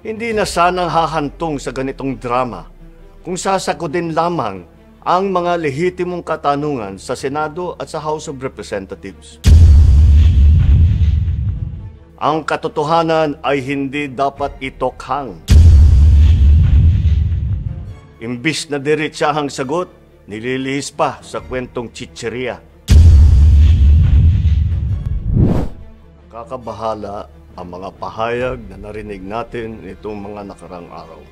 Hindi na sanang hahantong sa ganitong drama kung sasagutin lamang ang mga lehitimong katanungan sa Senado at sa House of Representatives. Ang katotohanan ay hindi dapat itokhang. Imbis na diretsahang sagot, nililihis pa sa kwentong chicheria. Kakabahala ang mga pahayag na narinig natin nitong mga nakarang araw.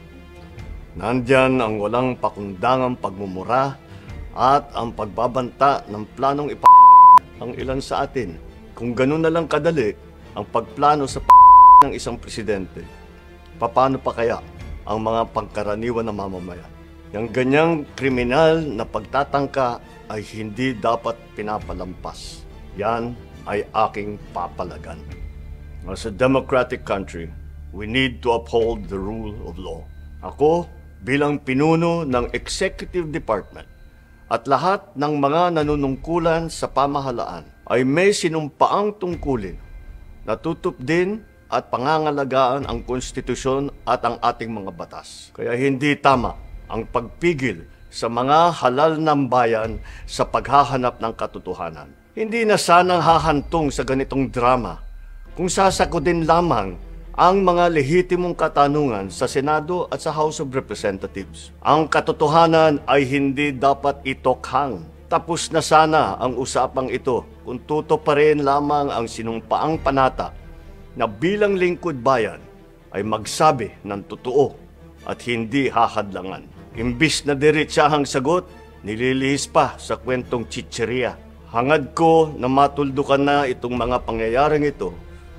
Nandyan ang walang pakundangang pagmumura at ang pagbabanta ng planong ang ilan sa atin. Kung ganun na lang kadali ang pagplano sa ng isang presidente, paano pa kaya ang mga pangkaraniwan na mamamayan? Yang ganyang kriminal na pagtatangka ay hindi dapat pinapalampas. Yan ay aking papalagan. As a democratic country, we need to uphold the rule of law. Ako, bilang pinuno ng Executive Department at lahat ng mga nanunungkulan sa pamahalaan ay may sinumpaang tungkulin na tutupdin at pangangalagaan ang konstitusyon at ang ating mga batas. Kaya hindi tama ang pagpigil sa mga halal ng bayan sa paghahanap ng katotohanan. Hindi na sanang hahantong sa ganitong drama kung sasagutin lamang ang mga lehitimong katanungan sa Senado at sa House of Representatives. Ang katotohanan ay hindi dapat itokhang. Tapos na sana ang usapang ito kung tutuparin lamang ang sinumpaang panata na bilang lingkod bayan ay magsabi ng totoo at hindi hahadlangan. Imbis na diretsahang sagot, nililihis pa sa kwentong chicheria. Hangad ko na matuldukan na itong mga pangyayaring ito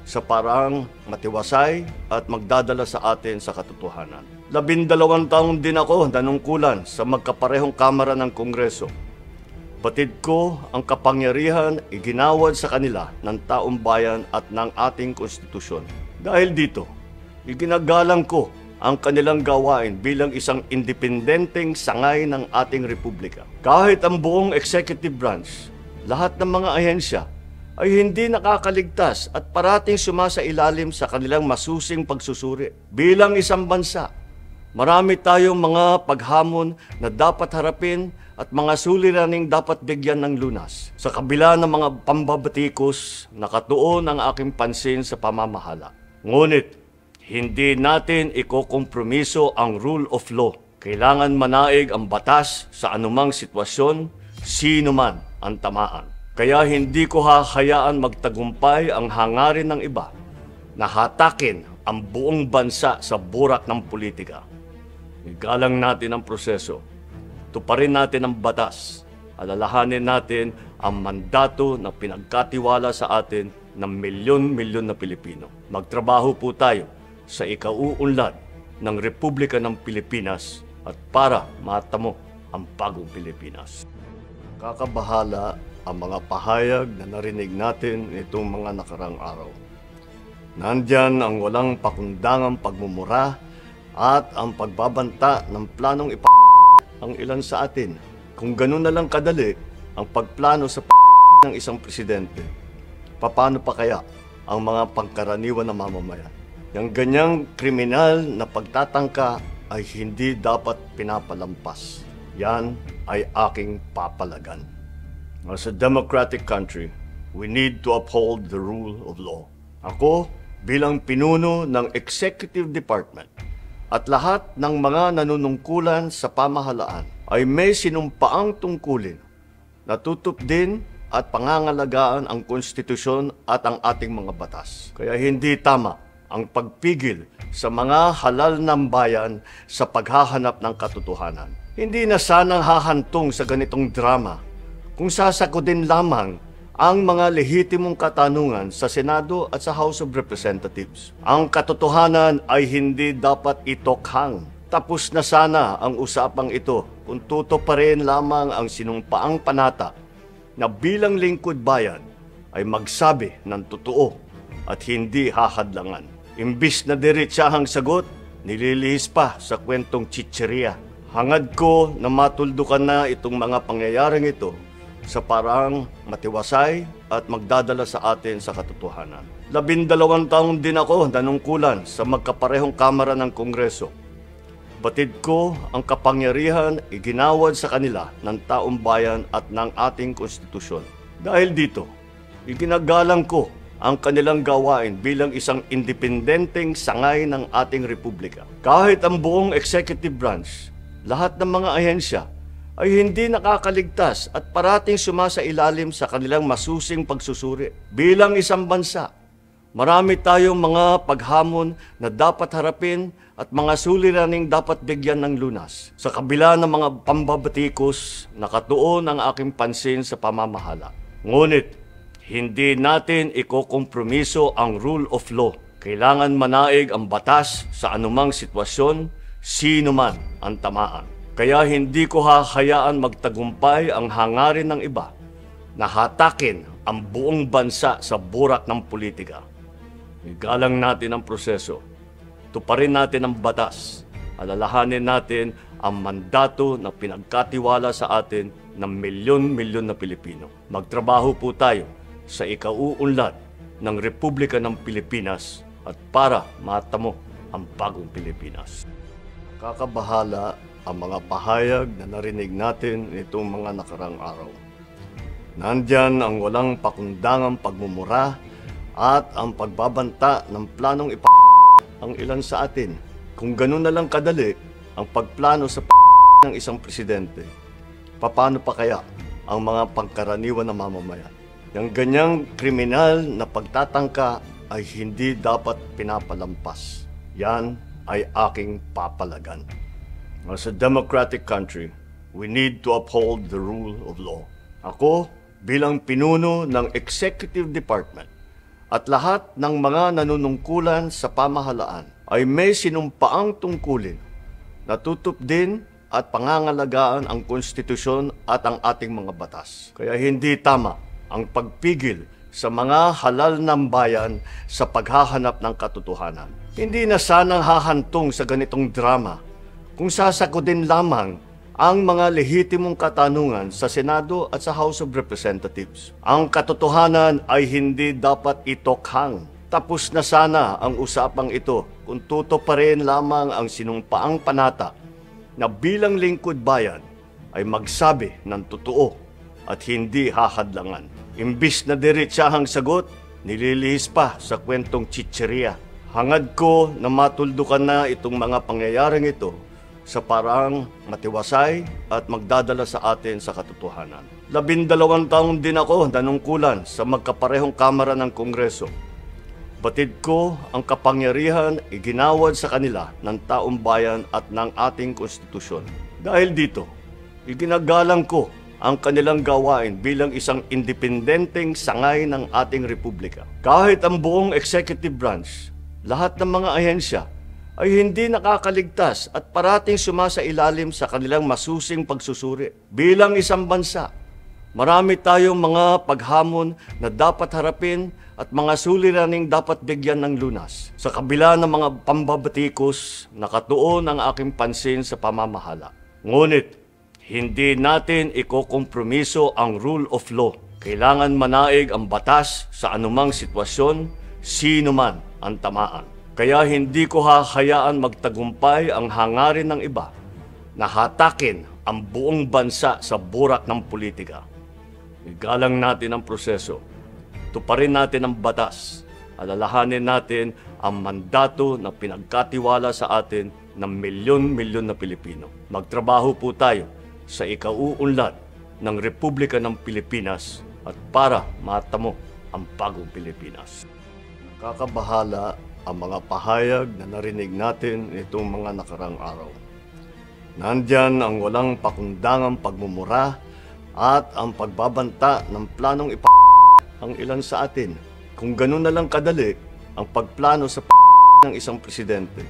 sa parang matiwasay at magdadala sa atin sa katotohanan. 12 taon din ako nanungkulan sa magkaparehong kamara ng Kongreso. Batid ko ang kapangyarihan iginawad sa kanila ng taong bayan at ng ating konstitusyon. Dahil dito, iginagalang ko ang kanilang gawain bilang isang independenteng sangay ng ating republika. Kahit ang buong executive branch, lahat ng mga ahensya ay hindi nakakaligtas at parating sumasailalim sa kanilang masusing pagsusuri. Bilang isang bansa, marami tayong mga paghamon na dapat harapin at mga suliraning dapat bigyan ng lunas. Sa kabila ng mga pambabatikos, nakatuon ang aking pansin sa pamamahala. Ngunit, hindi natin ikokompromiso ang rule of law. Kailangan manaig ang batas sa anumang sitwasyon, sino man ang tamaan. Kaya hindi ko hahayaan magtagumpay ang hangarin ng iba na hatakin ang buong bansa sa burak ng politika. Igalang natin ang proseso, tuparin natin ang batas, alalahanin natin ang mandato na pinagkatiwala sa atin ng milyon-milyon na Pilipino. Magtrabaho po tayo sa ikauunlad ng Republika ng Pilipinas at para matamo ang bagong Pilipinas. Kakabahala ang mga pahayag na narinig natin nitong mga nakarang araw. Nandyan ang walang pakundangang pagmumura at ang pagbabanta ng planong ang ilan sa atin. Kung ganun na lang kadali ang pagplano sa ng isang presidente, paano pa kaya ang mga pangkaraniwan na mamamayan? Yang ganyang kriminal na pagtatangka ay hindi dapat pinapalampas. Yan ay aking papalagan. As a democratic country, we need to uphold the rule of law. Ako, bilang pinuno ng Executive Department at lahat ng mga nanunungkulan sa pamahalaan ay may sinumpaang tungkulin na tutupdin at pangangalagaan ang konstitusyon at ang ating mga batas. Kaya hindi tama ang pagpigil sa mga halal ng bayan sa paghahanap ng katotohanan. Hindi na sanang hahantong sa ganitong drama kung sasagutin lamang ang mga lehitimong katanungan sa Senado at sa House of Representatives. Ang katotohanan ay hindi dapat itokhang. Tapos na sana ang usapang ito kung tutuparin lamang ang sinumpaang panata na bilang lingkod bayan ay magsabi ng totoo at hindi hahadlangan. Imbis na diretsahang sagot, nililihis pa sa kwentong chicheria. Hangad ko na matuldukan na itong mga pangyayaring ito sa parang matiwasay at magdadala sa atin sa katotohanan. 12 taong din ako nanungkulan sa magkaparehong kamara ng Kongreso. Batid ko ang kapangyarihan iginawad sa kanila ng taong bayan at ng ating konstitusyon. Dahil dito, iginagalang ko ang kanilang gawain bilang isang independenteng sangay ng ating republika. Kahit ang buong executive branch, lahat ng mga ahensya ay hindi nakakaligtas at parating sumasailalim sa kanilang masusing pagsusuri. Bilang isang bansa, marami tayong mga paghamon na dapat harapin at mga suliraning dapat bigyan ng lunas. Sa kabila ng mga pambabatikos, nakatuon ang aking pansin sa pamamahala. Ngunit, hindi natin ikokompromiso ang rule of law. Kailangan manaig ang batas sa anumang sitwasyon, sino man ang tamaan. Kaya hindi ko hahayaan magtagumpay ang hangarin ng iba na hatakin ang buong bansa sa burak ng politika. Igalang natin ang proseso. Tuparin natin ang batas. Alalahanin natin ang mandato na pinagkatiwala sa atin ng milyon-milyon na Pilipino. Magtrabaho po tayo sa ikauunlad ng Republika ng Pilipinas at para matamo ang bagong Pilipinas. Kakabahala ang mga pahayag na narinig natin nitong mga nakarang araw. Nandyan ang walang pakundangang pagmumura at ang pagbabanta ng planong ang ilan sa atin. Kung ganun na lang kadali ang pagplano sa ng isang presidente, paano pa kaya ang mga pangkaraniwan na mamamayan? Yung ganyang kriminal na pagtatangka ay hindi dapat pinapalampas. Yan ay aking papalagan. As a democratic country, we need to uphold the rule of law. Ako, bilang pinuno ng Executive Department at lahat ng mga nanunungkulan sa pamahalaan ay may sinumpaang tungkulin na tutup din at pangangalagaan ang konstitusyon at ang ating mga batas. Kaya hindi tama ang pagpigil sa mga halal ng bayan sa paghahanap ng katotohanan. Hindi na sanang hahantong sa ganitong drama kung sasagutin lamang ang mga lehitimong katanungan sa Senado at sa House of Representatives. Ang katotohanan ay hindi dapat itokhang. Tapos na sana ang usapang ito kung tutuparin lamang ang sinumpaang panata na bilang lingkod bayan ay magsabi ng totoo at hindi hahadlangan. Imbis na diretsahang sagot, nililihis pa sa kwentong chicheria. Hangad ko na matuldukan na itong mga pangyayaring ito sa parang matiwasay at magdadala sa atin sa katotohanan. 12 taong din ako nanungkulan sa magkaparehong kamara ng Kongreso. Batid ko ang kapangyarihan iginawad sa kanila ng taong bayan at ng ating konstitusyon. Dahil dito, iginagalang ko ang kanilang gawain bilang isang independenteng sangay ng ating republika. Kahit ang buong executive branch, lahat ng mga ahensya ay hindi nakakaligtas at parating sumasailalim sa kanilang masusing pagsusuri. Bilang isang bansa, marami tayong mga paghamon na dapat harapin at mga suliraning dapat bigyan ng lunas. Sa kabila ng mga pambabatikos, nakatuon ang aking pansin sa pamamahala. Ngunit, hindi natin ikokompromiso ang rule of law. Kailangan manaig ang batas sa anumang sitwasyon, sino man ang tamaan. Kaya hindi ko hahayaan magtagumpay ang hangarin ng iba na hatakin ang buong bansa sa burak ng politika. Igalang natin ang proseso. Tuparin natin ang batas. Alalahanin natin ang mandato na pinagkatiwala sa atin ng milyon-milyon na Pilipino. Magtrabaho po tayo sa ikauunlad ng Republika ng Pilipinas at para matamo ang bagong Pilipinas. Kakabahala ang mga pahayag na narinig natin itong mga nakarang araw. Nandyan ang walang pakundangang pagmumura at ang pagbabanta ng planong ang ilan sa atin. Kung ganun na lang kadali ang pagplano sa ng isang presidente,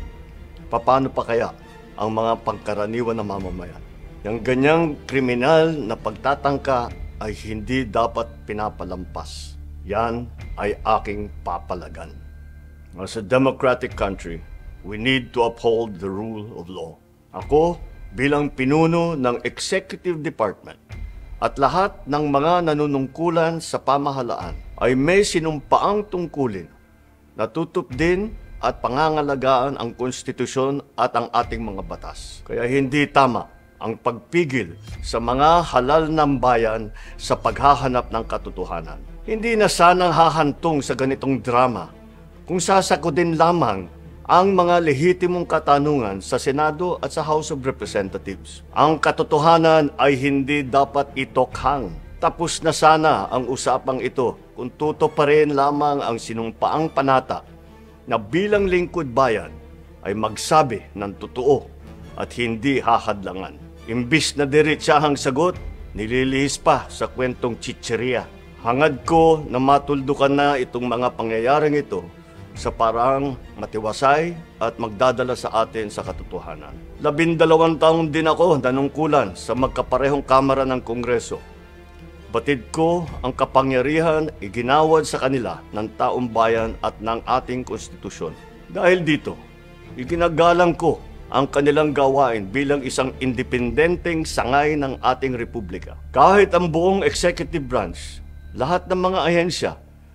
paano pa kaya ang mga pangkaraniwan na mamamayan? Yung ganyang kriminal na pagtatangka ay hindi dapat pinapalampas. Yan ay aking papalagan. As a democratic country, we need to uphold the rule of law. Ako, bilang pinuno ng Executive Department at lahat ng mga nanunungkulan sa pamahalaan ay may sinumpaang tungkulin Natutup din at pangangalagaan ang konstitusyon at ang ating mga batas. Kaya hindi tama ang pagpigil sa mga halal ng bayan sa paghahanap ng katotohanan. Hindi na sanang hahantong sa ganitong drama kung sasakodin lamang ang mga lehitimong katanungan sa Senado at sa House of Representatives. Ang katotohanan ay hindi dapat itokhang. Tapos na sana ang usapang ito kung tutuparin lamang ang sinumpaang panata na bilang lingkod bayan ay magsabi ng totoo at hindi hahadlangan. Imbis na diretsahang sagot, nililihis pa sa kwentong chicheria. Hangad ko na matuldukan na itong mga pangyayaring ito sa parang matiwasay at magdadala sa atin sa katotohanan. 12 taon din ako nanungkulan sa magkaparehong kamara ng Kongreso. Batid ko ang kapangyarihan iginawad sa kanila ng taong bayan at ng ating konstitusyon. Dahil dito, iginagalang ko ang kanilang gawain bilang isang independenteng sangay ng ating republika. Kahit ang buong executive branch, lahat ng mga ahensya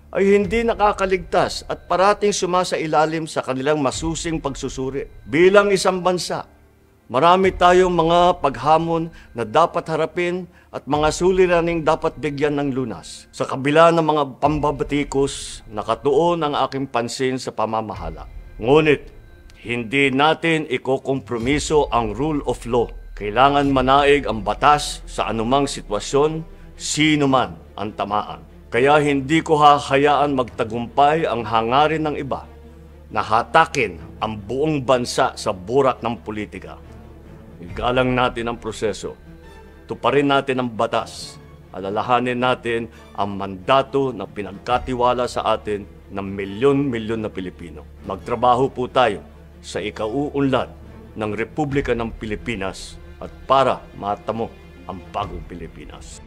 ay hindi nakakaligtas at parating sumasailalim sa kanilang masusing pagsusuri. Bilang isang bansa, marami tayong mga paghamon na dapat harapin at mga suliraning dapat bigyan ng lunas. Sa kabila ng mga pambabatikos, nakatuon ang aking pansin sa pamamahala. Ngunit, hindi natin ikokompromiso ang rule of law. Kailangan manaig ang batas sa anumang sitwasyon, sino man ang tamaan. Kaya hindi ko hahayaan magtagumpay ang hangarin ng iba na hatakin ang buong bansa sa burak ng politika. Igalang natin ang proseso. Tuparin natin ang batas. Alalahanin natin ang mandato na pinagkatiwala sa atin ng milyon-milyon na Pilipino. Magtrabaho po tayo sa ikauunlad ng Republika ng Pilipinas at para matamo ang bagong Pilipinas.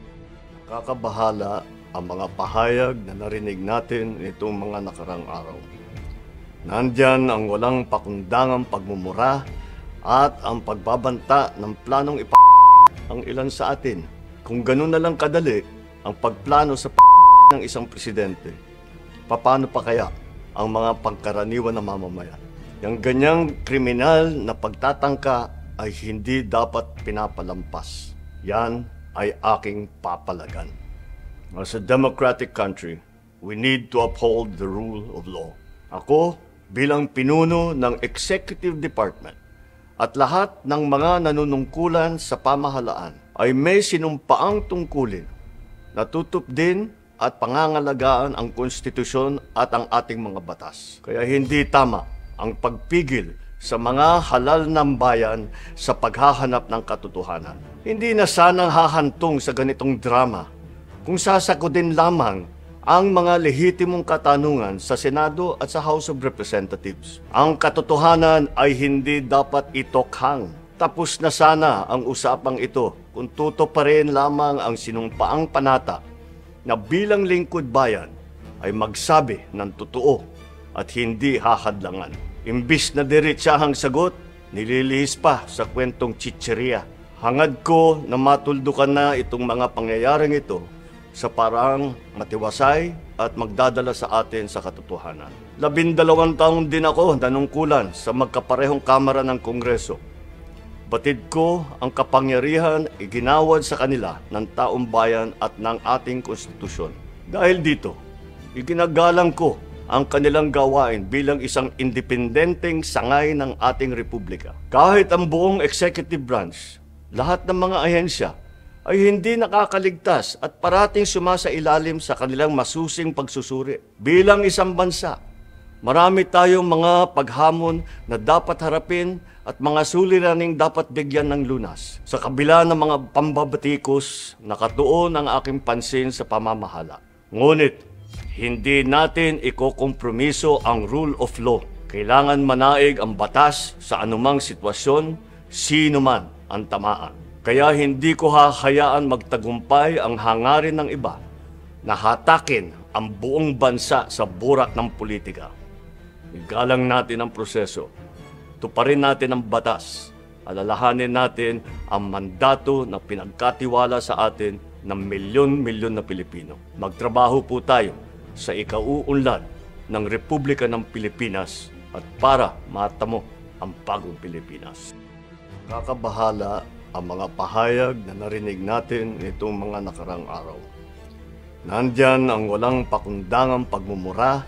Kakabahala ang mga pahayag na narinig natin nitong mga nakarang araw. Nandyan ang walang pakundangang pagmumura at ang pagbabanta ng planong ang ilan sa atin. Kung ganun na lang kadali ang pagplano sa ng isang presidente, paano pa kaya ang mga pangkaraniwan na mamamayan? Yung ganyang kriminal na pagtatangka ay hindi dapat pinapalampas. Yan ay aking papalagan. As a democratic country, we need to uphold the rule of law. Ako, bilang pinuno ng Executive Department at lahat ng mga nanunungkulan sa pamahalaan ay may sinumpaang tungkulin na tutup din at pangangalagaan ang konstitusyon at ang ating mga batas. Kaya hindi tama ang pagpigil sa mga halal ng bayan sa paghahanap ng katotohanan. Hindi na sanang hahantong sa ganitong drama kung sasakodin lamang ang mga lehitimong katanungan sa Senado at sa House of Representatives. Ang katotohanan ay hindi dapat itokhang. Tapos na sana ang usapang ito kung tutuparin lamang ang sinumpaang panata na bilang lingkod bayan ay magsabi ng totoo at hindi hahadlangan. Imbis na diretsahang sagot, nililihis pa sa kwentong chicheria. Hangad ko na matuldukan na itong mga pangyayaring ito sa parang matiwasay at magdadala sa atin sa katotohanan. 12 taon din ako nanungkulan sa magkaparehong kamara ng Kongreso. Batid ko ang kapangyarihan iginawad sa kanila ng taong bayan at ng ating konstitusyon. Dahil dito, iginagalang ko ang kanilang gawain bilang isang independenteng sangay ng ating republika. Kahit ang buong executive branch, lahat ng mga ahensya ay hindi nakakaligtas at parating sumasailalim sa kanilang masusing pagsusuri. Bilang isang bansa, marami tayong mga paghamon na dapat harapin at mga suliraning dapat bigyan ng lunas. Sa kabila ng mga pambabatikos, nakatuon ang aking pansin sa pamamahala. Ngunit, hindi natin ikokompromiso ang rule of law. Kailangan manaig ang batas sa anumang sitwasyon, sino man ang tamaan. Kaya hindi ko hahayaan magtagumpay ang hangarin ng iba na hatakin ang buong bansa sa burak ng politika. Igalang natin ang proseso. Tuparin natin ang batas. Alalahanin natin ang mandato na pinagkatiwala sa atin ng milyon-milyon na Pilipino. Magtrabaho po tayo sa ikauunlad ng Republika ng Pilipinas at para matamo ang bagong Pilipinas. Kakabahala ang mga pahayag na narinig natin nitong mga nakarang araw. Nandyan ang walang pakundangang pagmumura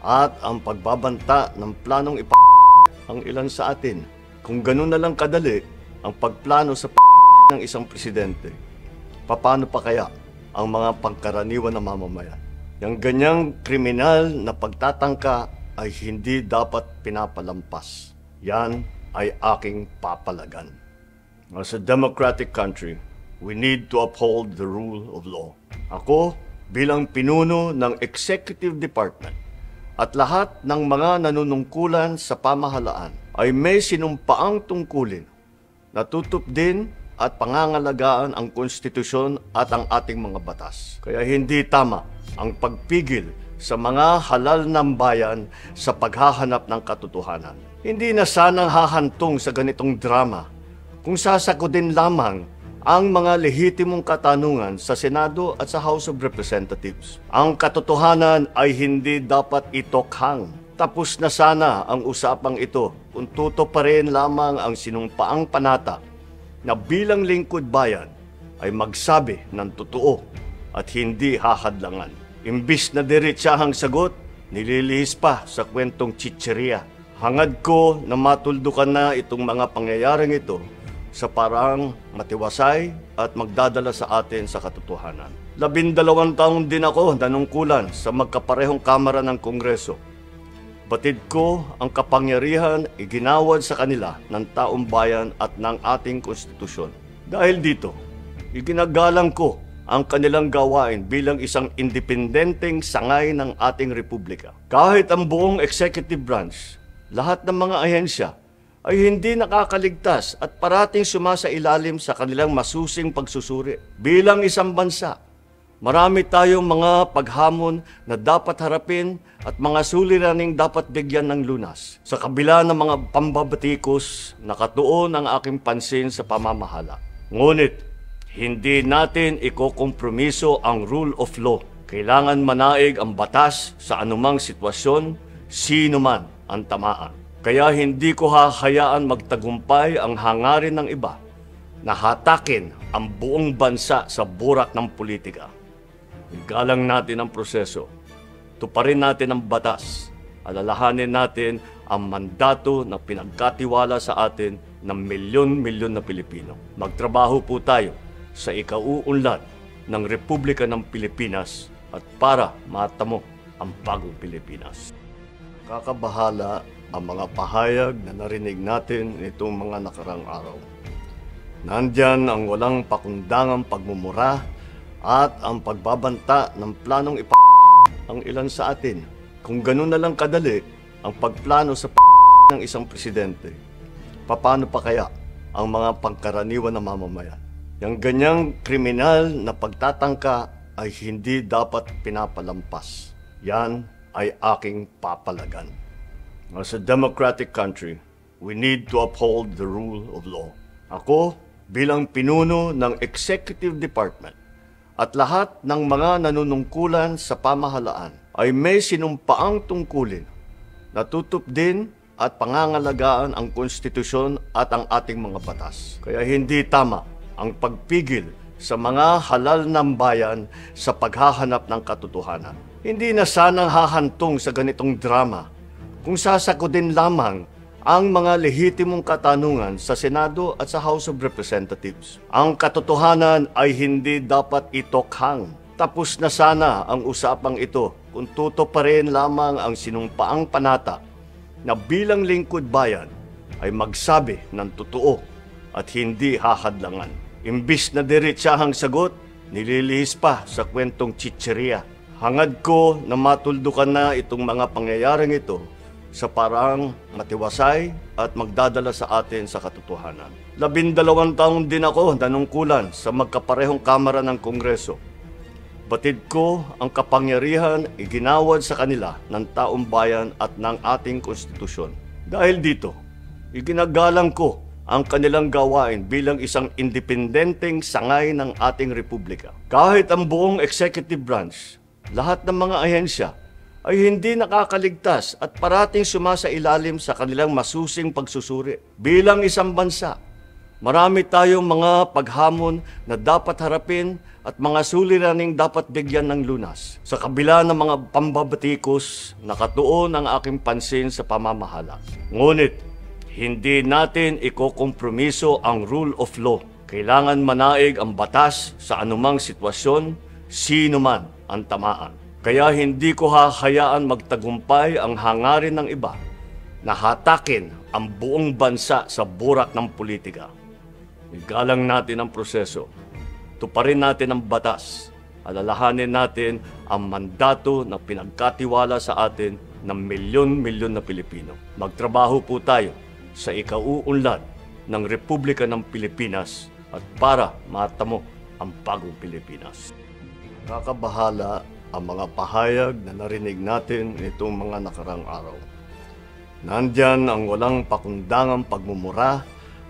at ang pagbabanta ng planong ang ilan sa atin. Kung ganun na lang kadali ang pagplano sa ng isang presidente, paano pa kaya ang mga pangkaraniwan na mamamayan? Yang ganyang kriminal na pagtatangka ay hindi dapat pinapalampas. Yan ay aking papalagan. As a democratic country, we need to uphold the rule of law. Ako, bilang pinuno ng Executive Department at lahat ng mga nanunungkulan sa pamahalaan ay may sinumpaang tungkulin na tutup din at pangangalagaan ang konstitusyon at ang ating mga batas. Kaya hindi tama ang pagpigil sa mga halal ng bayan sa paghahanap ng katotohanan. Hindi na sanang hahantong sa ganitong drama kung sasakodin lamang ang mga lehitimong katanungan sa Senado at sa House of Representatives. Ang katotohanan ay hindi dapat itokhang. Tapos na sana ang usapang ito kung tuto pa rin lamang ang sinumpaang panata na bilang lingkod bayan ay magsabi ng totoo at hindi hahadlangan. Imbis na diretsahang sagot, nililihis pa sa kwentong chicheria. Hangad ko na matuldukan na itong mga pangyayaring ito sa parang matiwasay at magdadala sa atin sa katotohanan. 12 taon din ako nanungkulan sa magkaparehong kamara ng Kongreso. Batid ko ang kapangyarihan iginawad sa kanila ng taong bayan at ng ating konstitusyon. Dahil dito, iginagalang ko ang kanilang gawain bilang isang independenteng sangay ng ating republika. Kahit ang buong executive branch, lahat ng mga ahensya ay hindi nakakaligtas at parating sumasailalim sa kanilang masusing pagsusuri. Bilang isang bansa, marami tayong mga paghamon na dapat harapin at mga suliraning dapat bigyan ng lunas. Sa kabila ng mga pambabatikos, nakatuon ang aking pansin sa pamamahala. Ngunit, hindi natin ikokompromiso ang rule of law. Kailangan manaig ang batas sa anumang sitwasyon, sino man ang tamaan. Kaya hindi ko hahayaan magtagumpay ang hangarin ng iba na hatakin ang buong bansa sa burak ng politika. Igalang natin ang proseso. Tuparin natin ang batas. Alalahanin natin ang mandato na pinagkatiwala sa atin ng milyon-milyon na Pilipino. Magtrabaho po tayo sa ikauunlad ng Republika ng Pilipinas at para matamo ang bagong Pilipinas. Kakabahala ang mga pahayag na narinig natin nitong mga nakarang araw. Nandyan ang walang pakundangang pagmumura at ang pagbabanta ng planong ang ilan sa atin. Kung ganun na lang kadali ang pagplano sa ng isang presidente, paano pa kaya ang mga pangkaraniwan na mamamayan? Yang ganyang kriminal na pagtatangka ay hindi dapat pinapalampas. Yan ay aking papalagan. As a democratic country, we need to uphold the rule of law. Ako, bilang pinuno ng Executive Department at lahat ng mga nanunungkulan sa pamahalaan ay may sinumpaang tungkulin na tutup din at pangangalagaan ang konstitusyon at ang ating mga batas. Kaya hindi tama ang pagpigil sa mga halal ng bayan sa paghahanap ng katotohanan. Hindi na sanang hahantong sa ganitong drama kung sasakodin lamang ang mga lehitimong katanungan sa Senado at sa House of Representatives. Ang katotohanan ay hindi dapat itokhang. Tapos na sana ang usapang ito kung tuto pa rin lamang ang sinumpaang panata na bilang lingkod bayan ay magsabi ng totoo at hindi hahadlangan. Imbis na diretsahang sagot, nililihis pa sa kwentong chicheria. Hangad ko na matuldukan na itong mga pangyayaring ito sa parang matiwasay at magdadala sa atin sa katotohanan. 12 taon din ako nanungkulan sa magkaparehong kamara ng Kongreso. Batid ko ang kapangyarihan iginawad sa kanila ng taong bayan at ng ating konstitusyon. Dahil dito, iginagalang ko ang kanilang gawain bilang isang independenteng sangay ng ating republika. Kahit ang buong executive branch, lahat ng mga ahensya ay hindi nakakaligtas at parating sumasailalim sa kanilang masusing pagsusuri. Bilang isang bansa, marami tayong mga paghamon na dapat harapin at mga suliraning dapat bigyan ng lunas. Sa kabila ng mga pambabatikos, nakatuon ang aking pansin sa pamamahala. Ngunit, hindi natin ikokompromiso ang rule of law. Kailangan manaig ang batas sa anumang sitwasyon, sino man ang tamaan. Kaya hindi ko hahayaan magtagumpay ang hangarin ng iba na hatakin ang buong bansa sa burak ng politika. Igalang natin ang proseso. Tuparin natin ang batas. Alalahanin natin ang mandato na pinagkatiwala sa atin ng milyon-milyon na Pilipino. Magtrabaho po tayo sa ikauunlad ng Republika ng Pilipinas at para matamo ang bagong Pilipinas. Kakabahala ang mga pahayag na narinig natin nitong mga nakarang araw. Nandyan ang walang pakundangang pagmumura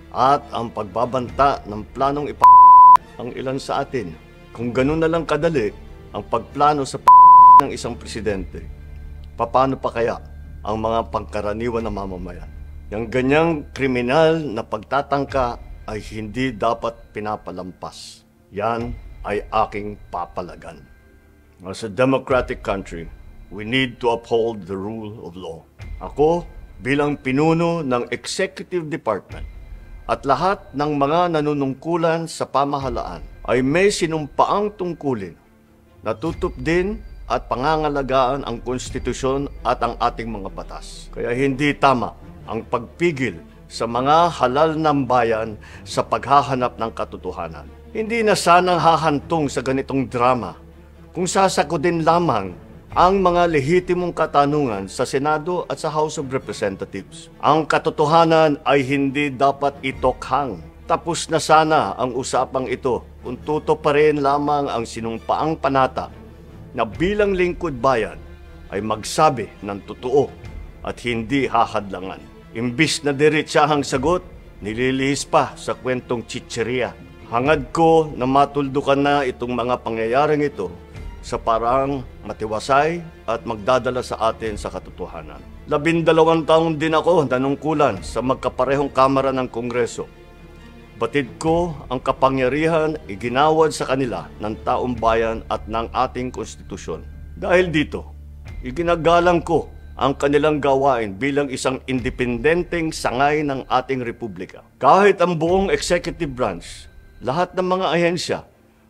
at ang pagbabanta ng planong ang ilan sa atin. Kung ganun na lang kadali ang pagplano sa ng isang presidente, paano pa kaya ang mga pangkaraniwan na mamamayan? Yang ganyang kriminal na pagtatangka ay hindi dapat pinapalampas. Yan ay aking papalagan. As a democratic country, we need to uphold the rule of law. Ako, bilang pinuno ng Executive Department at lahat ng mga nanunungkulan sa pamahalaan ay may sinumpaang tungkulin na tutup din at pangangalagaan ang konstitusyon at ang ating mga batas. Kaya hindi tama ang pagpigil sa mga halal ng bayan sa paghahanap ng katotohanan. Hindi na sanang hahantong sa ganitong drama kung sasakodin lamang ang mga lehitimong katanungan sa Senado at sa House of Representatives. Ang katotohanan ay hindi dapat itokhang. Tapos na sana ang usapang ito kung tutuparin lamang ang sinumpaang panata na bilang lingkod bayan ay magsabi ng totoo at hindi hahadlangan. Imbis na diretsahang sagot, nililihis pa sa kwentong chicheria. Hangad ko na matuldukan na itong mga pangyayaring ito sa parang matiwasay at magdadala sa atin sa katotohanan. 12 taon din ako nanungkulan sa magkaparehong kamara ng Kongreso. Batid ko ang kapangyarihan iginawad sa kanila ng taong bayan at ng ating konstitusyon. Dahil dito, iginagalang ko ang kanilang gawain bilang isang independenteng sangay ng ating republika. Kahit ang buong executive branch, lahat ng mga ahensya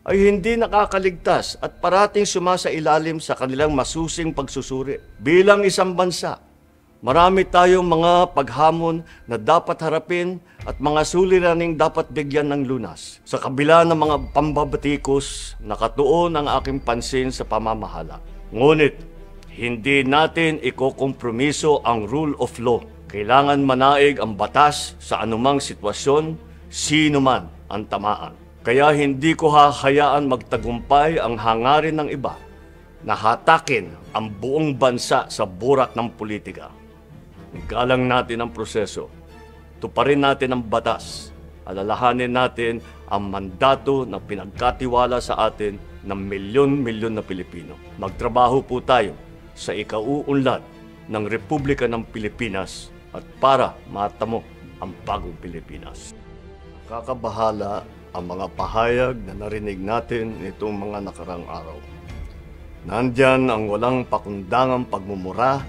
ay hindi nakakaligtas at parating sumasailalim sa kanilang masusing pagsusuri. Bilang isang bansa, marami tayong mga paghamon na dapat harapin at mga suliraning dapat bigyan ng lunas. Sa kabila ng mga pambabatikos, nakatuon ang aking pansin sa pamamahala. Ngunit, hindi natin ikokompromiso ang rule of law. Kailangan manaig ang batas sa anumang sitwasyon, sino man ang tamaan. Kaya hindi ko hahayaan magtagumpay ang hangarin ng iba na hatakin ang buong bansa sa burak ng politika. Igalang natin ang proseso. Tuparin natin ang batas. Alalahanin natin ang mandato na pinagkatiwala sa atin ng milyon-milyon na Pilipino. Magtrabaho po tayo sa ikauunlad ng Republika ng Pilipinas at para matamo ang bagong Pilipinas. Kakabahala ang mga pahayag na narinig natin nitong mga nakarang araw. Nandyan ang walang pakundangang pagmumura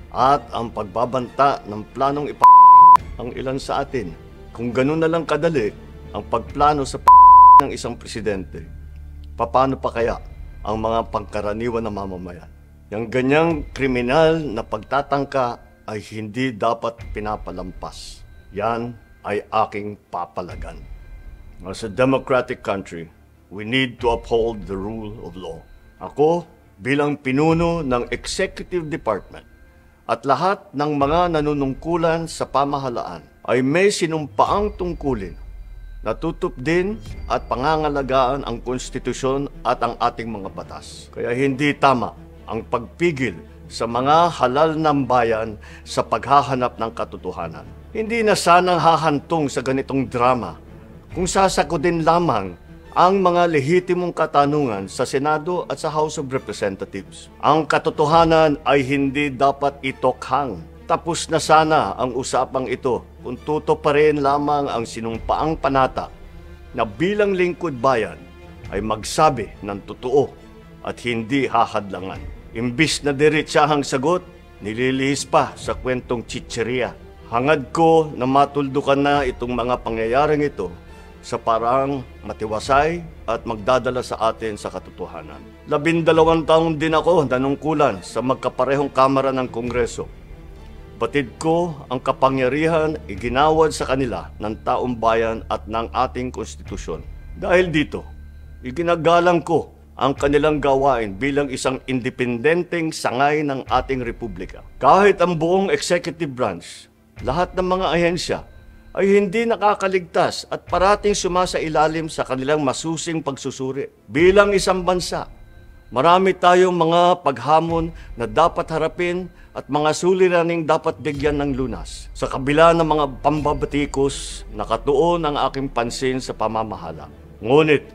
at ang pagbabanta ng planong ang ilan sa atin. Kung ganun na lang kadali ang pagplano sa ng isang presidente, paano pa kaya ang mga pangkaraniwan na mamamayan? Yang ganyang kriminal na pagtatangka ay hindi dapat pinapalampas. Yan ay aking papalagan. As a democratic country, we need to uphold the rule of law. Ako, bilang pinuno ng Executive Department at lahat ng mga nanunungkulan sa pamahalaan ay may sinumpaang tungkulin na tutup din at pangangalagaan ang konstitusyon at ang ating mga batas. Kaya hindi tama ang pagpigil sa mga halal ng bayan sa paghahanap ng katotohanan. Hindi na sanang hahantong sa ganitong drama kung sasakodin lamang ang mga lehitimong katanungan sa Senado at sa House of Representatives. Ang katotohanan ay hindi dapat itokhang. Tapos na sana ang usapang ito kung tutuparin lamang ang sinumpaang panata na bilang lingkod bayan ay magsabi ng totoo at hindi hahadlangan. Imbis na diretsahang sagot, nililihis pa sa kwentong chicheria. Hangad ko na matuldukan na itong mga pangyayaring ito sa parang matiwasay at magdadala sa atin sa katotohanan. 12 taon din ako nanungkulan sa magkaparehong kamara ng Kongreso. Batid ko ang kapangyarihan iginawad sa kanila ng taong bayan at ng ating konstitusyon. Dahil dito, iginagalang ko ang kanilang gawain bilang isang independenteng sangay ng ating republika. Kahit ang buong executive branch, lahat ng mga ahensya ay hindi nakakaligtas at parating sumasailalim sa kanilang masusing pagsusuri. Bilang isang bansa, marami tayong mga paghamon na dapat harapin at mga suliraning dapat bigyan ng lunas. Sa kabila ng mga pambabatikos, nakatuon ang aking pansin sa pamamahala. Ngunit,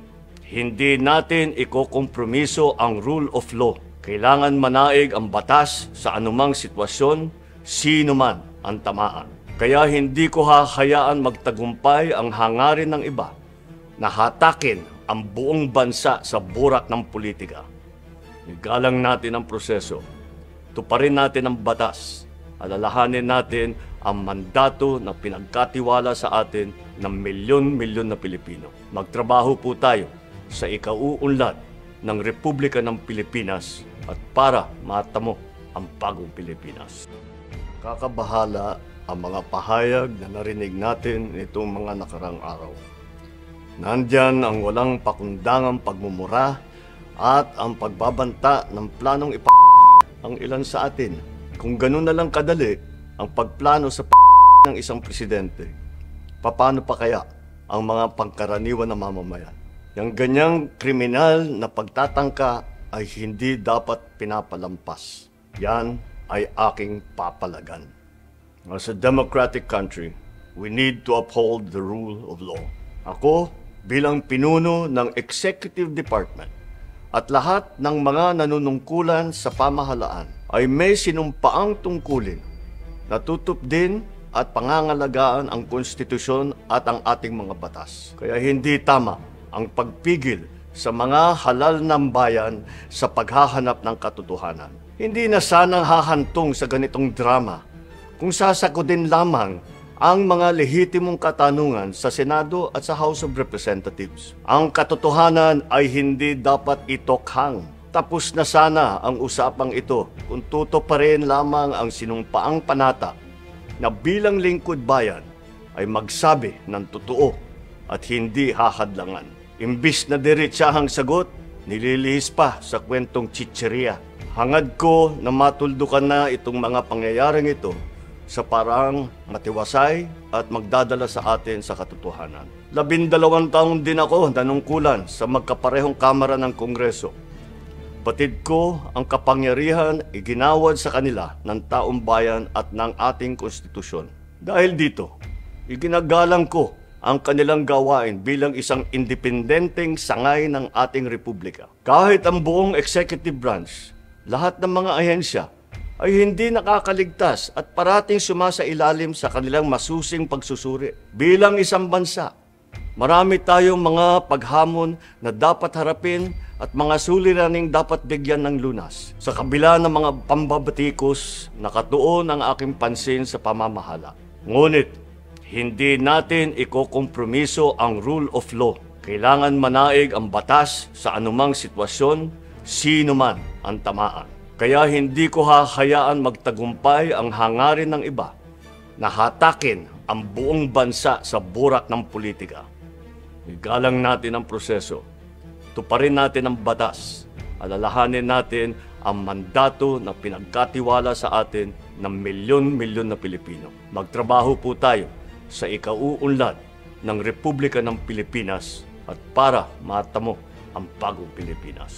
hindi natin ikokompromiso ang rule of law. Kailangan manaig ang batas sa anumang sitwasyon, sino man ang tamaan. Kaya hindi ko hahayaan magtagumpay ang hangarin ng iba na hatakin ang buong bansa sa burak ng politika. Igalang natin ang proseso, tuparin natin ang batas, alalahanin natin ang mandato na pinagkatiwala sa atin ng milyon-milyon na Pilipino. Magtrabaho po tayo sa ikauunlad ng Republika ng Pilipinas at para matamo ang bagong Pilipinas. Kakabahala ang mga pahayag na narinig natin nitong mga nakarang araw. Nandyan ang walang pakundangang pagmumura at ang pagbabanta ng planong ang ilan sa atin. Kung ganun na lang kadali ang pagplano sa ng isang presidente, paano pa kaya ang mga pangkaraniwan na mamamayan? Yang ganyang kriminal na pagtatangka ay hindi dapat pinapalampas. Yan ay aking papalagan. As a democratic country, we need to uphold the rule of law. Ako, bilang pinuno ng Executive Department at lahat ng mga nanunungkulan sa pamahalaan ay may sinumpaang tungkulin na tutupdin at pangangalagaan ang konstitusyon at ang ating mga batas. Kaya hindi tama ang pagpigil sa mga halal ng bayan sa paghahanap ng katotohanan. Hindi na sanang hahantong sa ganitong drama kung sasagutin lamang ang mga lehitimong katanungan sa Senado at sa House of Representatives. Ang katotohanan ay hindi dapat itokhang. Tapos na sana ang usapang ito kung tutuparin lamang ang sinumpaang panata na bilang lingkod bayan ay magsabi ng totoo at hindi hahadlangan. Imbis na diretsahang sagot, nililihis pa sa kwentong chicheria. Hangad ko na matuldukan na itong mga pangyayaring ito sa parang matiwasay at magdadala sa atin sa katotohanan. 12 taon din ako nanungkulan sa magkaparehong kamara ng Kongreso. Batid ko ang kapangyarihan iginawad sa kanila ng taong bayan at ng ating konstitusyon. Dahil dito, iginagalang ko ang kanilang gawain bilang isang independenteng sangay ng ating republika. Kahit ang buong executive branch, lahat ng mga ahensya ay hindi nakakaligtas at parating sumasailalim sa kanilang masusing pagsusuri. Bilang isang bansa, marami tayong mga paghamon na dapat harapin at mga suliraning dapat bigyan ng lunas. Sa kabila ng mga pambabatikos, nakatuon ang aking pansin sa pamamahala. Ngunit, hindi natin ikokompromiso ang rule of law. Kailangan manaig ang batas sa anumang sitwasyon, sino man ang tamaan. Kaya hindi ko hahayaan magtagumpay ang hangarin ng iba na hatakin ang buong bansa sa burak ng politika. Igalang natin ang proseso, tuparin natin ang batas, alalahanin natin ang mandato na pinagkatiwala sa atin ng milyon-milyon na Pilipino. Magtrabaho po tayo sa ikauunlad ng Republika ng Pilipinas at para matamo ang bagong Pilipinas.